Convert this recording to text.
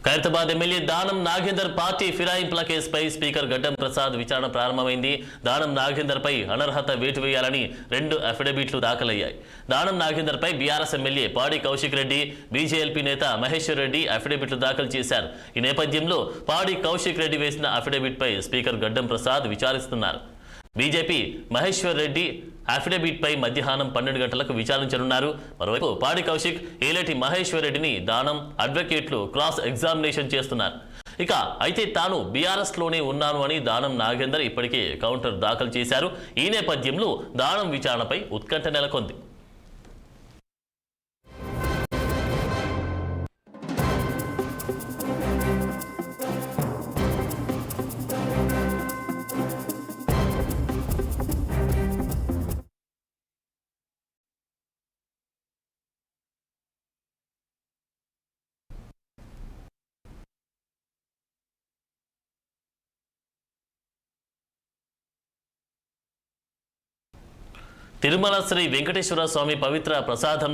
Khairatabad MLA Danam Nagender party ఫిరాయింపుల కేసుపై speaker గడ్డం ప్రసాద్ విచారణ ప్రారంభమైంది. దానం నాగేందర్పై అనర్హత వేటు వేయాలని 2 అఫిడవిట్లు దాఖలయ్యాయి. దానం నాగేందర్పై బీఆర్ఎస్ ఎమ్మెల్యే పాడి కౌశిక్ రెడ్డి, బీజేఎల్పీ నేత మహేశ్వర్ రెడ్డి అఫిడవిట్లు దాఖలు చేశారు. ఈ నేపథ్యంలో పాడి కౌశిక్ రెడ్డి వేసిన అఫిడవిట్పై స్పీకర్ గడ్డం ప్రసాద్ విచారిస్తున్నారు. బీజేపీ మహేశ్వర్ రెడ్డి అఫిడవిట్పై మధ్యాహ్నం 12 గంటలకు విచారించనున్నారు. మరోవైపు పాడి కౌశిక్, ఏలేటి మహేశ్వర్ రెడ్డిని దానం అడ్వకేట్లు క్రాస్ ఎగ్జామినేషన్ చేస్తున్నారు. అయితే తాను బీఆర్ఎస్లోనే ఉన్నాను అని దానం నాగేందర్ ఇప్పటికే కౌంటర్ దాఖలు చేశారు. ఈ నేపథ్యంలో దానం విచారణపై ఉత్కంఠ నెలకొంది. తిరుమల శ్రీ వెంకటేశ్వర స్వామి పవిత్ర ప్రసాదం